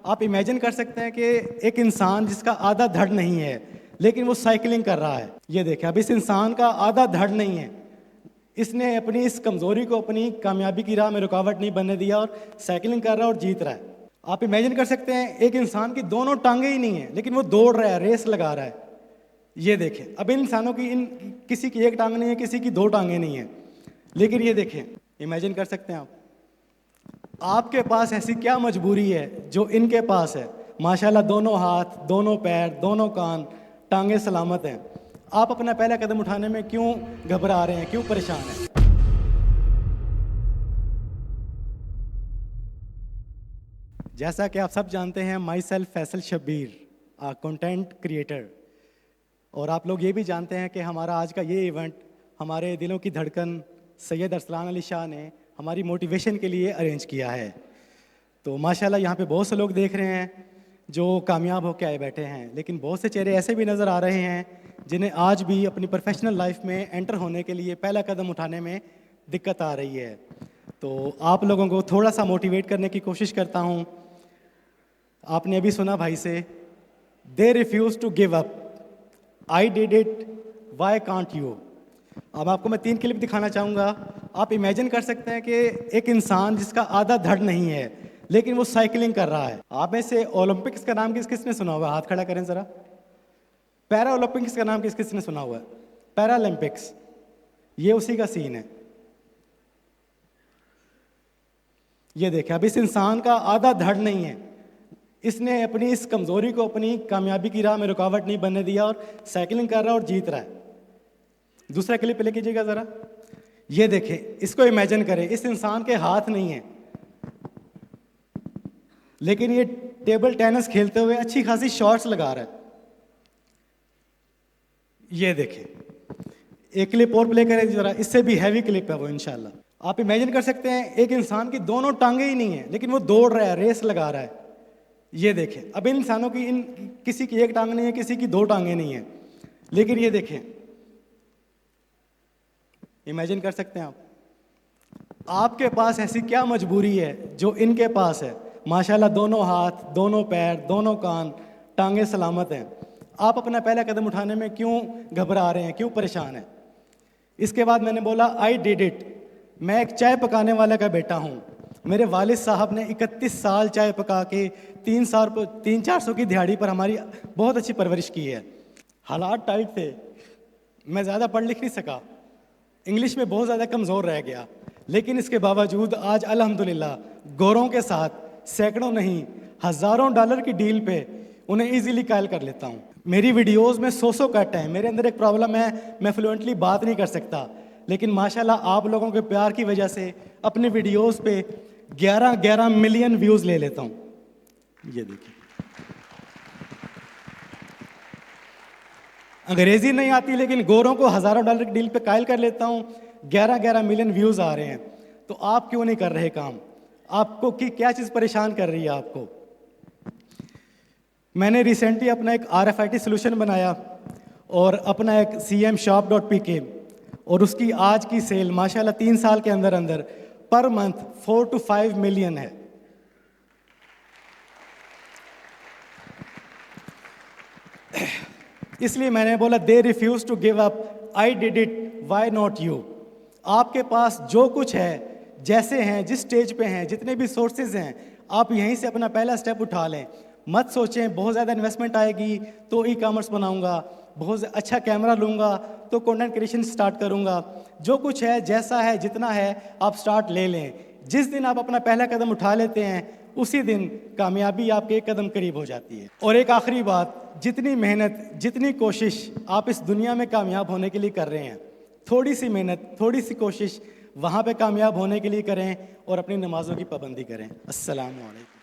आप इमेजिन कर सकते हैं कि एक इंसान जिसका आधा धड़ नहीं है लेकिन वो साइकिलिंग कर रहा है। ये देखें, अब इस इंसान का आधा धड़ नहीं है, इसने अपनी इस कमज़ोरी को अपनी कामयाबी की राह में रुकावट नहीं बनने दिया और साइकिलिंग कर रहा है और जीत रहा है। आप इमेजिन कर सकते हैं एक इंसान की दोनों टांगें ही नहीं है लेकिन वो दौड़ रहा है, रेस लगा रहा है। ये देखें, अब इन इंसानों की किसी की एक टांग नहीं है, किसी की दो टांगें नहीं है, लेकिन ये देखें, इमेजिन कर सकते हैं आपके पास ऐसी क्या मजबूरी है जो इनके पास है। माशाल्लाह दोनों हाथ, दोनों पैर, दोनों कान, टांगें सलामत हैं। आप अपना पहला कदम उठाने में क्यों घबरा रहे हैं, क्यों परेशान हैं? जैसा कि आप सब जानते हैं, my self Faisal Shabbir, content creator, और आप लोग ये भी जानते हैं कि हमारा आज का ये इवेंट हमारे दिलों की धड़कन सैयद अरसलान अली शाह ने हमारी मोटिवेशन के लिए अरेंज किया है। तो माशाल्लाह यहाँ पे बहुत से लोग देख रहे हैं जो कामयाब होकर आए बैठे हैं, लेकिन बहुत से चेहरे ऐसे भी नज़र आ रहे हैं जिन्हें आज भी अपनी प्रोफेशनल लाइफ में एंटर होने के लिए पहला कदम उठाने में दिक्कत आ रही है। तो आप लोगों को थोड़ा सा मोटिवेट करने की कोशिश करता हूँ। आपने अभी सुना भाई से, they refuse to give up, I did it, why can't you. अब आपको मैं 3 क्लिप दिखाना चाहूँगा। आप इमेजिन कर सकते हैं कि एक इंसान जिसका आधा धड़ नहीं है लेकिन वो साइकिलिंग कर रहा है। आप में से ओलंपिक्स का नाम किसने सुना हुआ है? हाथ खड़ा करें ज़रा। पैरा ओलंपिक्स का नाम किसने सुना हुआ है? पैरालंपिक्स, ये उसी का सीन है। ये देखें, अब इस इंसान का आधा धड़ नहीं है, इसने अपनी इस कमज़ोरी को अपनी कामयाबी की राह में रुकावट नहीं बनने दिया और साइकिलिंग कर रहा है और जीत रहा है। दूसरा क्लिप ले कीजिएगा ज़रा। ये देखें, इसको इमेजिन करें, इस इंसान के हाथ नहीं है लेकिन ये टेबल टेनिस खेलते हुए अच्छी खासी शॉट्स लगा रहा है। ये देखें, एक क्लिप और प्ले करें ज़रा, इससे भी हैवी क्लिप है वो इंशाल्लाह। आप इमेजिन कर सकते हैं एक इंसान की दोनों टांगें ही नहीं है लेकिन वो दौड़ रहा है, रेस लगा रहा है। ये देखें, अब इन इंसानों की किसी की एक टांग नहीं है, किसी की दो टांगें नहीं है, लेकिन ये देखें, इमेजिन कर सकते हैं आपके पास ऐसी क्या मजबूरी है जो इनके पास है। माशाल्लाह दोनों हाथ, दोनों पैर, दोनों कान, टांगें सलामत हैं। आप अपना पहला कदम उठाने में क्यों घबरा रहे हैं, क्यों परेशान हैं? इसके बाद मैंने बोला आई डिड इट। मैं एक चाय पकाने वाले का बेटा हूँ। मेरे वालिद साहब ने 31 साल चाय पका के 300-400 की दिहाड़ी पर हमारी बहुत अच्छी परवरिश की है। हालात टाइट थे, मैं ज़्यादा पढ़ लिख नहीं सका, इंग्लिश में बहुत ज़्यादा कमज़ोर रह गया, लेकिन इसके बावजूद आज अल्हम्दुलिल्लाह गौरों के साथ सैकड़ों नहीं हज़ारों डॉलर की डील पे उन्हें इजीली कायल कर लेता हूँ। मेरी वीडियोस में 100 कट हैं। मेरे अंदर एक प्रॉब्लम है, मैं फ्लुएंटली बात नहीं कर सकता, लेकिन माशाल्लाह आप लोगों के प्यार की वजह से अपनी वीडियोस पे 11 मिलियन व्यूज़ ले लेता हूँ। ये देखिए, अंग्रेजी नहीं आती लेकिन गोरों को हज़ारों डॉलर की डील पे कायल कर लेता हूँ। 11 मिलियन व्यूज़ आ रहे हैं। तो आप क्यों नहीं कर रहे काम? आपको क्या चीज़ परेशान कर रही है आपको? मैंने रिसेंटली अपना एक RFID सोल्यूशन बनाया और अपना एक cmshop.pk, और उसकी आज की सेल माशाल्लाह 3 साल के अंदर अंदर पर मंथ 4 to 5 मिलियन है। इसलिए मैंने बोला they refuse to give up, I did it, why not you. आपके पास जो कुछ है, जैसे हैं, जिस स्टेज पे हैं, जितने भी सोर्सेज हैं, आप यहीं से अपना पहला स्टेप उठा लें। मत सोचें बहुत ज़्यादा इन्वेस्टमेंट आएगी तो ई-कॉमर्स बनाऊंगा, बहुत अच्छा कैमरा लूँगा तो कंटेंट क्रिएशन स्टार्ट करूँगा। जो कुछ है, जैसा है, जितना है, आप स्टार्ट ले लें। जिस दिन आप अपना पहला कदम उठा लेते हैं उसी दिन कामयाबी आपके एक कदम करीब हो जाती है। और एक आखिरी बात, जितनी मेहनत, जितनी कोशिश आप इस दुनिया में कामयाब होने के लिए कर रहे हैं, थोड़ी सी मेहनत, थोड़ी सी कोशिश वहाँ पे कामयाब होने के लिए करें और अपनी नमाज़ों की पाबंदी करें। अस्सलाम वालेकुम।